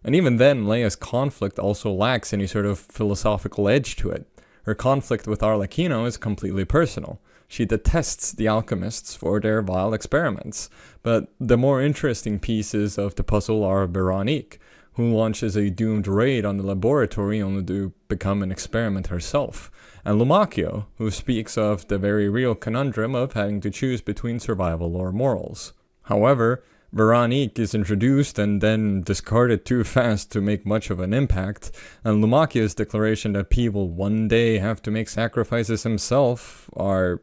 And even then, Leia's conflict also lacks any sort of philosophical edge to it. Her conflict with Arlecchino is completely personal. She detests the alchemists for their vile experiments. But the more interesting pieces of the puzzle are Veronique, who launches a doomed raid on the laboratory only to become an experiment herself, and Lumacchio, who speaks of the very real conundrum of having to choose between survival or morals. However, Veronique is introduced and then discarded too fast to make much of an impact, and Lumacchio's declaration that P will one day have to make sacrifices himself are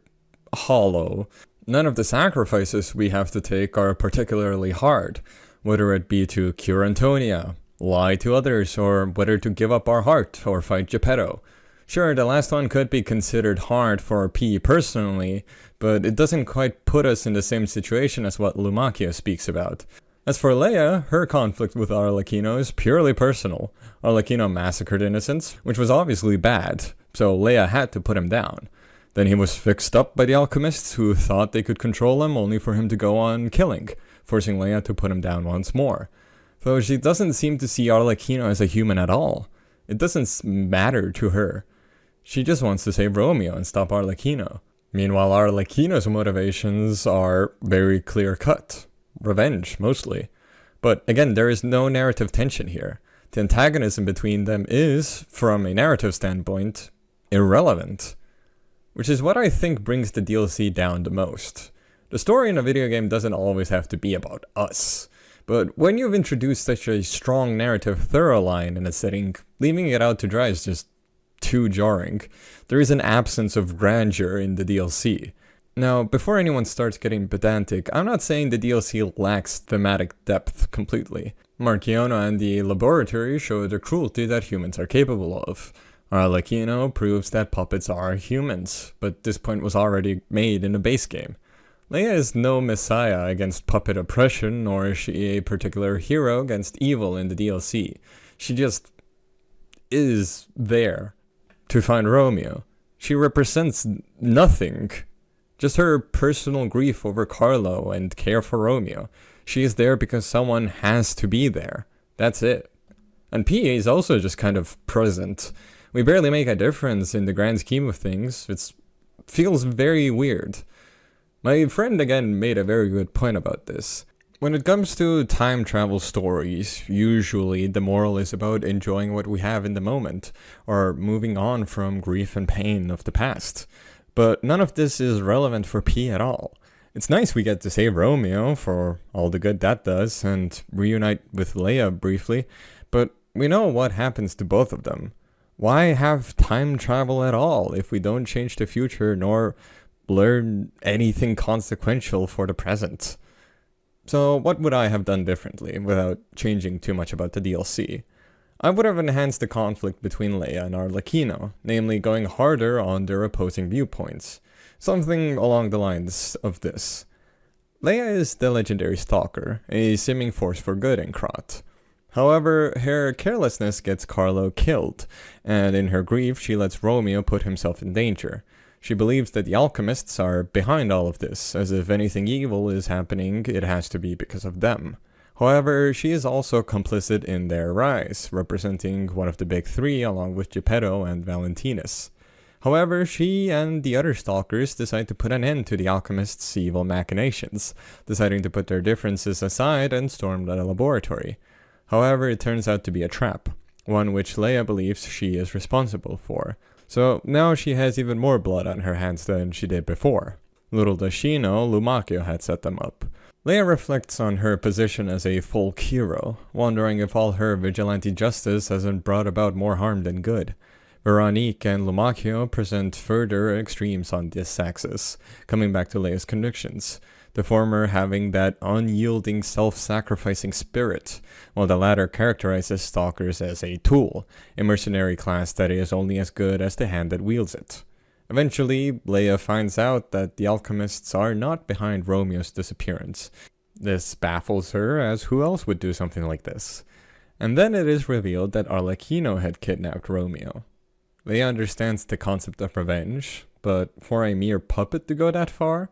hollow. None of the sacrifices we have to take are particularly hard, whether it be to cure Antonia, lie to others, or whether to give up our heart or fight Geppetto. Sure, the last one could be considered hard for P personally, but it doesn't quite put us in the same situation as what Lumachia speaks about. As for Leia, her conflict with Arlecchino is purely personal. Arlecchino massacred innocents, which was obviously bad, so Leia had to put him down. Then he was fixed up by the alchemists who thought they could control him only for him to go on killing, forcing Leia to put him down once more. Though she doesn't seem to see Arlecchino as a human at all. It doesn't matter to her. She just wants to save Romeo and stop Arlecchino. Meanwhile, Arlecchino's motivations are very clear-cut. Revenge, mostly. But again, there is no narrative tension here. The antagonism between them is, from a narrative standpoint, irrelevant. Which is what I think brings the DLC down the most. The story in a video game doesn't always have to be about us. But when you've introduced such a strong narrative thorough line in a setting, leaving it out to dry is just too jarring. There is an absence of grandeur in the DLC. Now, before anyone starts getting pedantic, I'm not saying the DLC lacks thematic depth completely. Marchionne and the laboratory show the cruelty that humans are capable of. Arlecchino proves that puppets are humans, but this point was already made in the base game. Leia is no messiah against puppet oppression, nor is she a particular hero against evil in the DLC. She just is there to find Romeo. She represents nothing. Just her personal grief over Carlo and care for Romeo. She is there because someone has to be there. That's it. And P is also just kind of present. We barely make a difference in the grand scheme of things. It feels very weird. My friend again made a very good point about this. When it comes to time travel stories, usually the moral is about enjoying what we have in the moment, or moving on from grief and pain of the past. But none of this is relevant for P at all. It's nice we get to save Romeo for all the good that does, and reunite with Leia briefly, but we know what happens to both of them. Why have time travel at all if we don't change the future nor learn anything consequential for the present? So what would I have done differently without changing too much about the DLC? I would have enhanced the conflict between Leia and Arlecchino, namely going harder on their opposing viewpoints. Something along the lines of this. Leia is the legendary stalker, a seeming force for good in Krat. However, her carelessness gets Carlo killed, and in her grief she lets Romeo put himself in danger. She believes that the alchemists are behind all of this, as if anything evil is happening, it has to be because of them. However, she is also complicit in their rise, representing one of the big three along with Geppetto and Valentinus. However, she and the other stalkers decide to put an end to the alchemists' evil machinations, deciding to put their differences aside and storm the laboratory. However, it turns out to be a trap, one which Leia believes she is responsible for. So now she has even more blood on her hands than she did before. Little does she know, Lumachio had set them up. Leia reflects on her position as a folk hero, wondering if all her vigilante justice hasn't brought about more harm than good. Veronique and Lumachio present further extremes on this axis, coming back to Leia's convictions, the former having that unyielding self-sacrificing spirit, while the latter characterizes stalkers as a tool, a mercenary class that is only as good as the hand that wields it. Eventually, Leia finds out that the alchemists are not behind Romeo's disappearance. This baffles her, as who else would do something like this? And then it is revealed that Arlecchino had kidnapped Romeo. Leia understands the concept of revenge, but for a mere puppet to go that far?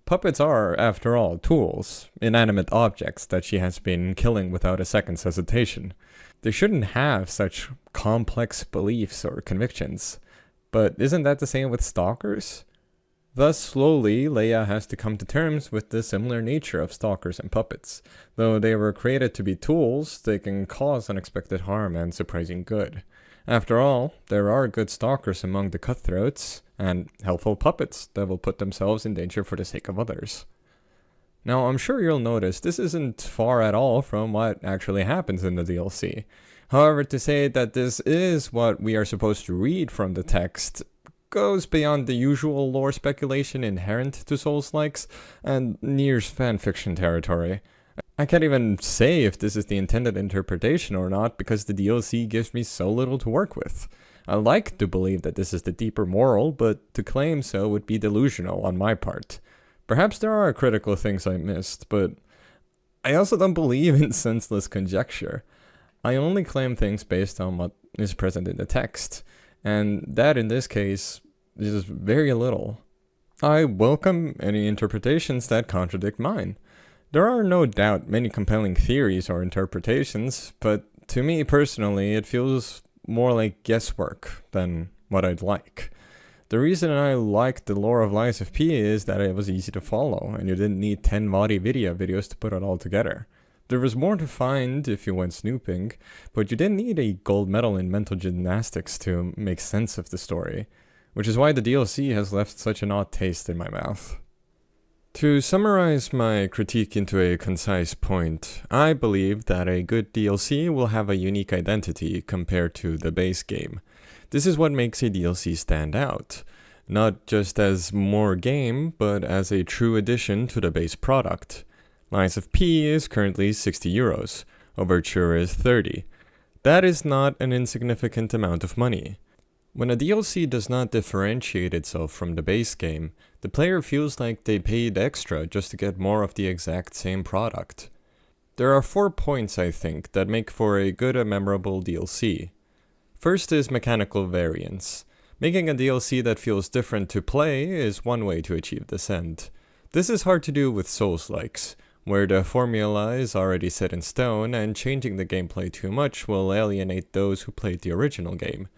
Puppets are, after all, tools, inanimate objects that she has been killing without a second's hesitation. They shouldn't have such complex beliefs or convictions. But isn't that the same with stalkers? Thus, slowly, Leia has to come to terms with the similar nature of stalkers and puppets. Though they were created to be tools, they can cause unexpected harm and surprising good. After all, there are good stalkers among the cutthroats, and helpful puppets that will put themselves in danger for the sake of others. Now, I'm sure you'll notice this isn't far at all from what actually happens in the DLC. However, to say that this is what we are supposed to read from the text goes beyond the usual lore speculation inherent to Souls-likes and nears fanfiction territory. I can't even say if this is the intended interpretation or not because the DLC gives me so little to work with. I like to believe that this is the deeper moral, but to claim so would be delusional on my part. Perhaps there are critical things I missed, but I also don't believe in senseless conjecture. I only claim things based on what is present in the text, and that in this case is very little. I welcome any interpretations that contradict mine. There are no doubt many compelling theories or interpretations, but to me personally it feels more like guesswork than what I'd like. The reason I liked the lore of Lies of P is that it was easy to follow, and you didn't need 10 Vadi videos to put it all together. There was more to find if you went snooping, but you didn't need a gold medal in mental gymnastics to make sense of the story, which is why the DLC has left such an odd taste in my mouth. To summarize my critique into a concise point, I believe that a good DLC will have a unique identity compared to the base game. This is what makes a DLC stand out, not just as more game, but as a true addition to the base product. Lies of P is currently €60, Overture is 30. That is not an insignificant amount of money. When a DLC does not differentiate itself from the base game, the player feels like they paid extra just to get more of the exact same product. There are 4 points, I think, that make for a good and memorable DLC. First is mechanical variance. Making a DLC that feels different to play is one way to achieve this end. This is hard to do with Souls-likes, where the formula is already set in stone and changing the gameplay too much will alienate those who played the original game.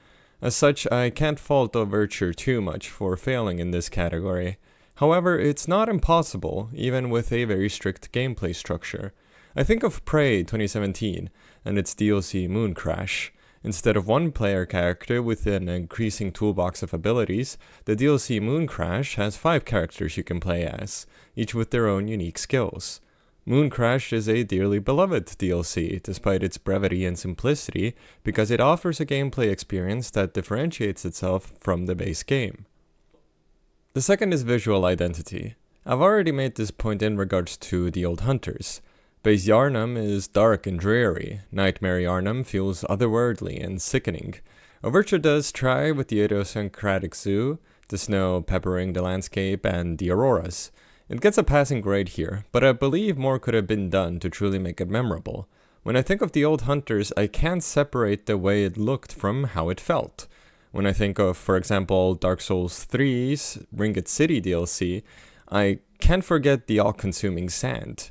As such, I can't fault Overture too much for failing in this category. However, it's not impossible, even with a very strict gameplay structure. I think of Prey 2017 and its DLC Moon Crash. Instead of one player character with an increasing toolbox of abilities, the DLC Moon Crash has 5 characters you can play as, each with their own unique skills. Moon Crash is a dearly beloved DLC, despite its brevity and simplicity, because it offers a gameplay experience that differentiates itself from the base game. The second is visual identity. I've already made this point in regards to the Old Hunters. Base Yharnam is dark and dreary. Nightmare Yharnam feels otherworldly and sickening. Overture does try with the idiosyncratic zoo, the snow peppering the landscape, and the auroras. It gets a passing grade here, but I believe more could have been done to truly make it memorable. When I think of the Old Hunters, I can't separate the way it looked from how it felt. When I think of, for example, Dark Souls 3's Ringed City DLC, I can't forget the all-consuming sand.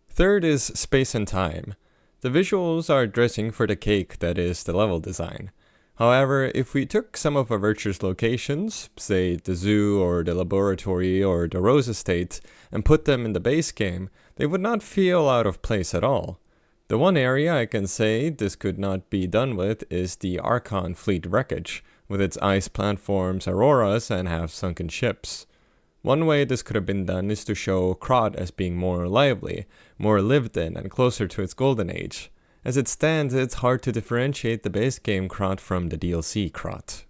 Third is space and time. The visuals are dressing for the cake that is the level design. However, if we took some of Overture's locations, say the zoo or the laboratory or the Rose Estate, and put them in the base game, they would not feel out of place at all. The one area I can say this could not be done with is the Archon fleet wreckage, with its ice platforms, auroras, and half-sunken ships. One way this could have been done is to show Krot as being more lively, more lived in, and closer to its golden age. As it stands, it's hard to differentiate the base game Krot from the DLC Krot.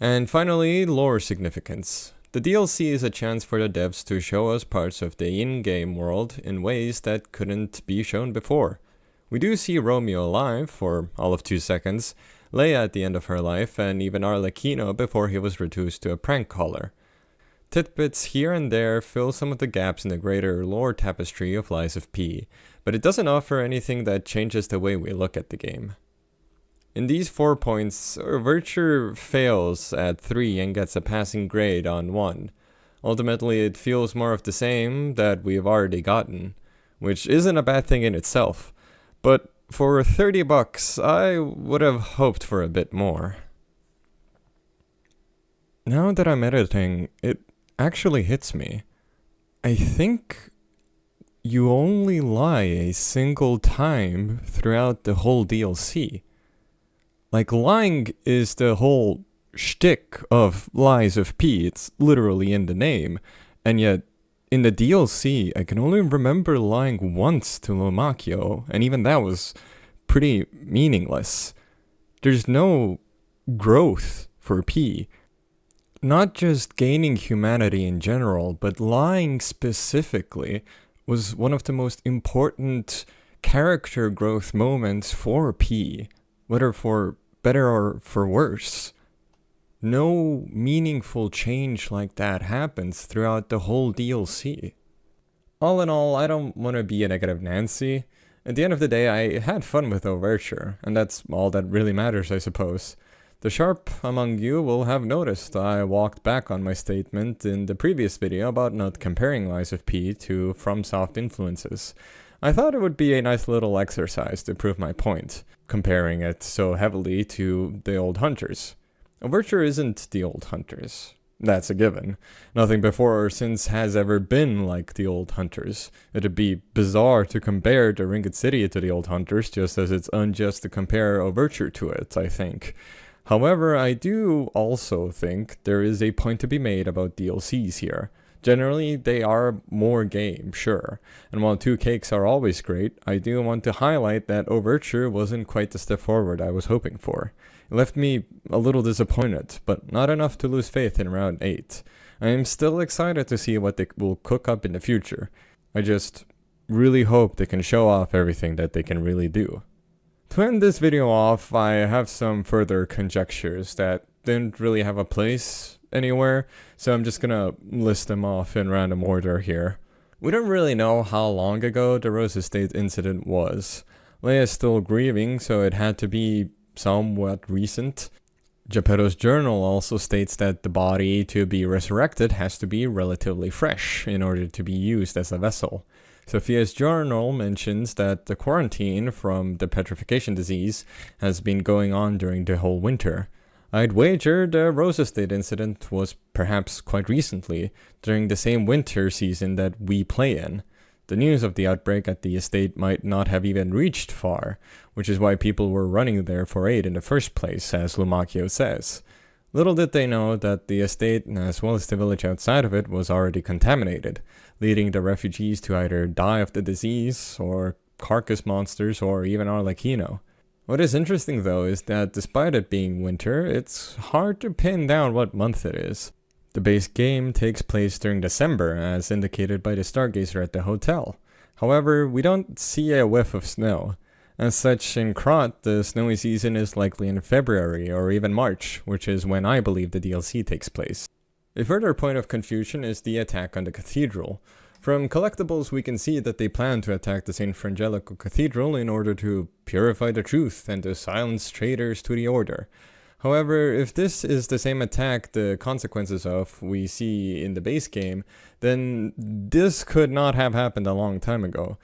And finally, lore significance. The DLC is a chance for the devs to show us parts of the in-game world in ways that couldn't be shown before. We do see Romeo alive for all of 2 seconds, Leia at the end of her life, and even Arlecchino before he was reduced to a prank caller. Tidbits here and there fill some of the gaps in the greater lore tapestry of Lies of P, but it doesn't offer anything that changes the way we look at the game. In these 4 points, Overture fails at 3 and gets a passing grade on 1. Ultimately, it feels more of the same that we've already gotten, which isn't a bad thing in itself, but for $30, I would have hoped for a bit more. Now that I'm editing, it actually hits me. I think you only lie a single time throughout the whole DLC. Like, lying is the whole shtick of Lies of P. It's literally in the name. And yet, in the DLC, I can only remember lying once to Lomacchio, and even that was pretty meaningless. There's no growth for P. Not just gaining humanity in general, but lying specifically was one of the most important character growth moments for P, whether for better or for worse. No meaningful change like that happens throughout the whole DLC. All in all, I don't want to be a negative Nancy. At the end of the day, I had fun with Overture, and that's all that really matters, I suppose. The sharp among you will have noticed I walked back on my statement in the previous video about not comparing Lies of P to FromSoft influences. I thought it would be a nice little exercise to prove my point, comparing it so heavily to the old Hunters. Overture isn't the old Hunters. That's a given. Nothing before or since has ever been like the old Hunters. It'd be bizarre to compare the Ringed City to the old Hunters, just as it's unjust to compare Overture to it, I think. However, I do also think there is a point to be made about DLCs here. Generally, they are more game, sure. And while 2 cakes are always great, I do want to highlight that Overture wasn't quite the step forward I was hoping for. It left me a little disappointed, but not enough to lose faith in round 8. I am still excited to see what they will cook up in the future. I just really hope they can show off everything that they can really do. To end this video off, I have some further conjectures that didn't really have a place anywhere, so I'm just gonna list them off in random order here. We don't really know how long ago the Rose Estate incident was. Leia's still grieving, so it had to be somewhat recent. Geppetto's journal also states that the body to be resurrected has to be relatively fresh in order to be used as a vessel. Sophia's journal mentions that the quarantine from the petrification disease has been going on during the whole winter. I'd wager the Rose Estate incident was perhaps quite recently, during the same winter season that we play in. The news of the outbreak at the estate might not have even reached far, which is why people were running there for aid in the first place, as Lumacchio says. Little did they know that the estate, as well as the village outside of it, was already contaminated, leading the refugees to either die of the disease, or carcass monsters, or even Arlecchino. What is interesting though is that despite it being winter, it's hard to pin down what month it is. The base game takes place during December, as indicated by the Stargazer at the hotel. However, we don't see a whiff of snow. As such, in Krot, the snowy season is likely in February or even March, which is when I believe the DLC takes place. A further point of confusion is the attack on the cathedral. From collectibles, we can see that they plan to attack the St. Frangelico Cathedral in order to purify the truth and to silence traitors to the Order. However, if this is the same attack the consequences of we see in the base game, then this could not have happened a long time ago.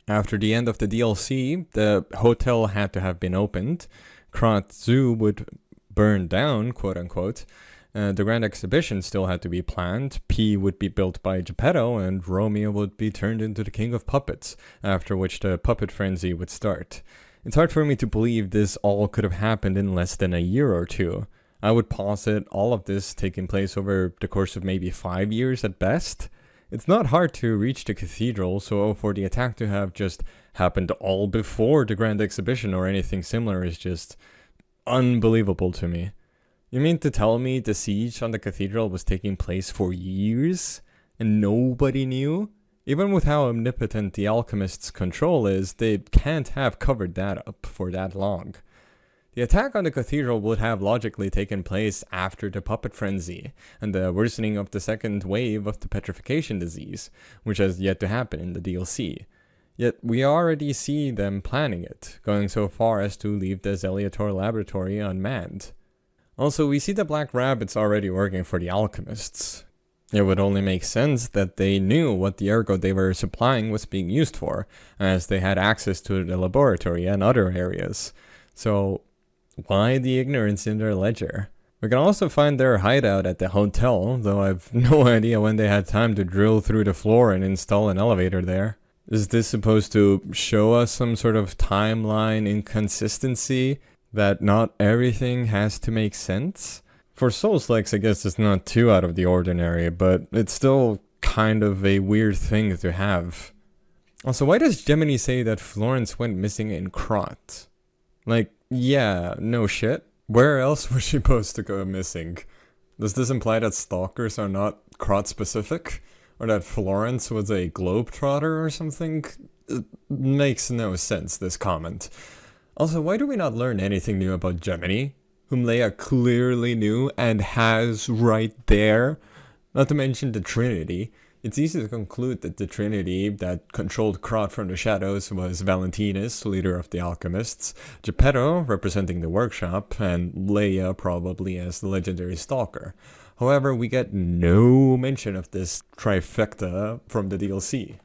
After the end of the DLC, the hotel had to have been opened, Krot Zoo would burn down, quote-unquote, the Grand Exhibition still had to be planned, P would be built by Geppetto, and Romeo would be turned into the King of Puppets, after which the puppet frenzy would start. It's hard for me to believe this all could have happened in less than a year or two. I would posit all of this taking place over the course of maybe 5 years at best. It's not hard to reach the cathedral, so for the attack to have just happened all before the Grand Exhibition or anything similar is just unbelievable to me. You mean to tell me the siege on the cathedral was taking place for years and nobody knew? Even with how omnipotent the alchemist's control is, they can't have covered that up for that long. The attack on the cathedral would have logically taken place after the puppet frenzy and the worsening of the second wave of the petrification disease, which has yet to happen in the DLC. Yet we already see them planning it, going so far as to leave the Zeliator laboratory unmanned. Also, we see the Black Rabbits already working for the alchemists. It would only make sense that they knew what the ergo they were supplying was being used for, as they had access to the laboratory and other areas. So, why the ignorance in their ledger? We can also find their hideout at the hotel, though I've no idea when they had time to drill through the floor and install an elevator there. Is this supposed to show us some sort of timeline inconsistency, that not everything has to make sense? For Souls-likes, I guess it's not too out of the ordinary, but it's still kind of a weird thing to have. Also, why does Gemini say that Florence went missing in Krot? Like, yeah, no shit. Where else was she supposed to go missing? Does this imply that stalkers are not crot specific? Or that Florence was a globetrotter or something? It makes no sense, this comment. Also, why do we not learn anything new about Gemini, whom Leia clearly knew and has right there? Not to mention the Trinity. It's easy to conclude that the Trinity that controlled Krot from the shadows was Valentinus, leader of the alchemists, Geppetto, representing the workshop, and Leia probably as the legendary stalker. However, we get no mention of this trifecta from the DLC.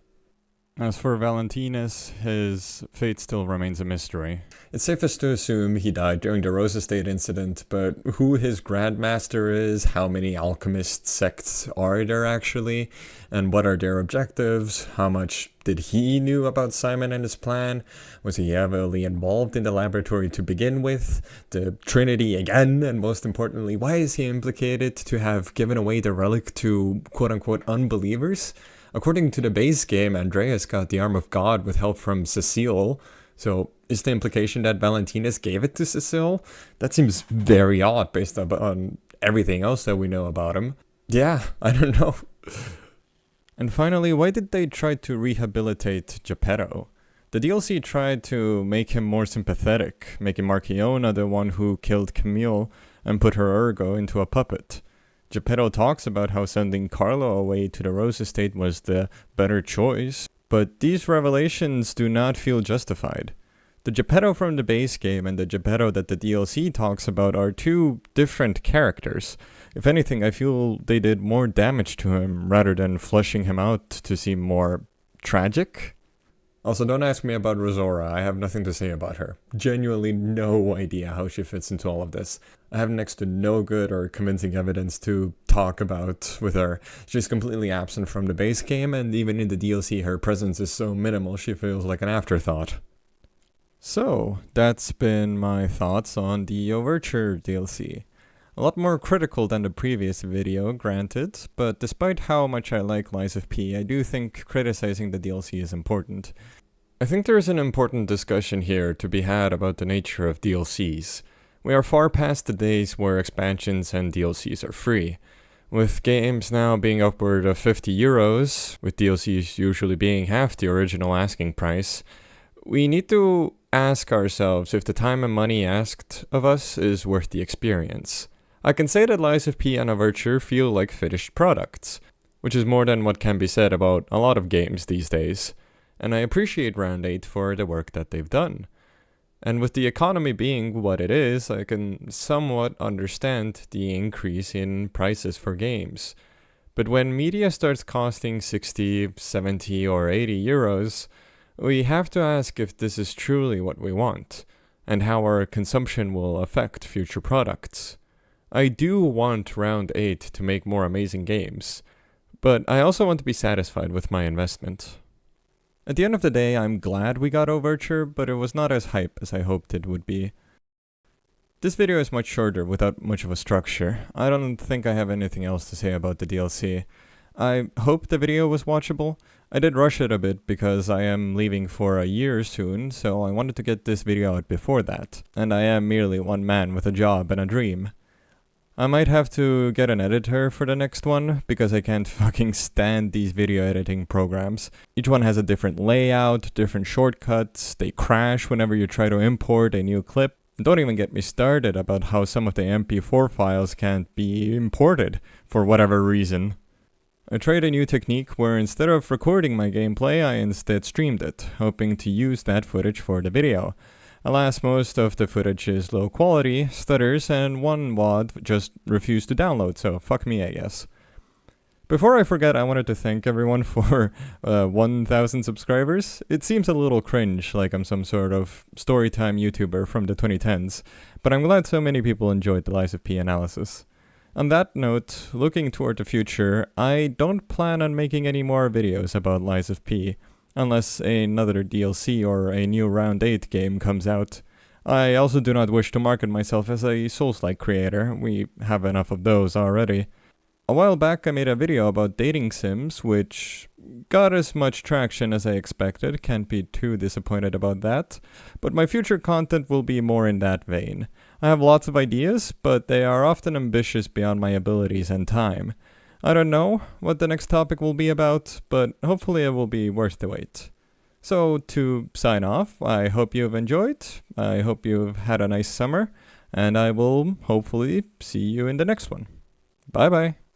As for Valentinus, his fate still remains a mystery. It's safest to assume he died during the Rose Estate incident, but who his Grandmaster is, how many alchemist sects are there actually, and what are their objectives, how much did he knew about Simon and his plan, was he heavily involved in the laboratory to begin with, the Trinity again, and most importantly, why is he implicated to have given away the relic to quote-unquote unbelievers? According to the base game, Andreas got the Arm of God with help from Cecile, so is the implication that Valentinus gave it to Cecile? That seems very odd based on everything else that we know about him. Yeah, I don't know. And finally, why did they try to rehabilitate Geppetto? The DLC tried to make him more sympathetic, making Marchiona the one who killed Camille and put her ergo into a puppet. Geppetto talks about how sending Carlo away to the Rose Estate was the better choice, but these revelations do not feel justified. The Geppetto from the base game and the Geppetto that the DLC talks about are two different characters. If anything, I feel they did more damage to him rather than fleshing him out to seem more tragic. Also, don't ask me about Rosora. I have nothing to say about her. Genuinely no idea how she fits into all of this. I have next to no good or convincing evidence to talk about with her. She's completely absent from the base game, and even in the DLC her presence is so minimal she feels like an afterthought. So, that's been my thoughts on the Overture DLC. A lot more critical than the previous video, granted, but despite how much I like Lies of P, I do think criticizing the DLC is important. I think there is an important discussion here to be had about the nature of DLCs. We are far past the days where expansions and DLCs are free. With games now being upward of €50, with DLCs usually being half the original asking price, we need to ask ourselves if the time and money asked of us is worth the experience. I can say that Lies of P and Overture feel like finished products, which is more than what can be said about a lot of games these days, and I appreciate Round 8 for the work that they've done. And with the economy being what it is, I can somewhat understand the increase in prices for games. But when media starts costing 60, 70 or 80 euros, we have to ask if this is truly what we want, and how our consumption will affect future products. I do want Round 8 to make more amazing games, but I also want to be satisfied with my investment. At the end of the day, I'm glad we got Overture, but it was not as hype as I hoped it would be. This video is much shorter without much of a structure. I don't think I have anything else to say about the DLC. I hope the video was watchable. I did rush it a bit because I am leaving for a year soon, so I wanted to get this video out before that, and I am merely one man with a job and a dream. I might have to get an editor for the next one, because I can't fucking stand these video editing programs. Each one has a different layout, different shortcuts, they crash whenever you try to import a new clip. Don't even get me started about how some of the MP4 files can't be imported, for whatever reason. I tried a new technique where instead of recording my gameplay, I instead streamed it, hoping to use that footage for the video. Alas, most of the footage is low quality, stutters, and one WAD just refused to download, so fuck me, I guess. Before I forget, I wanted to thank everyone for 1,000 subscribers. It seems a little cringe, like I'm some sort of storytime YouTuber from the 2010s, but I'm glad so many people enjoyed the Lies of P analysis. On that note, looking toward the future, I don't plan on making any more videos about Lies of P, unless another DLC or a new Round 8 game comes out. I also do not wish to market myself as a Souls-like creator, we have enough of those already. A while back I made a video about dating sims, which got as much traction as I expected, can't be too disappointed about that, but my future content will be more in that vein. I have lots of ideas, but they are often ambitious beyond my abilities and time. I don't know what the next topic will be about, but hopefully it will be worth the wait. So, to sign off, I hope you've enjoyed, I hope you've had a nice summer, and I will hopefully see you in the next one. Bye bye.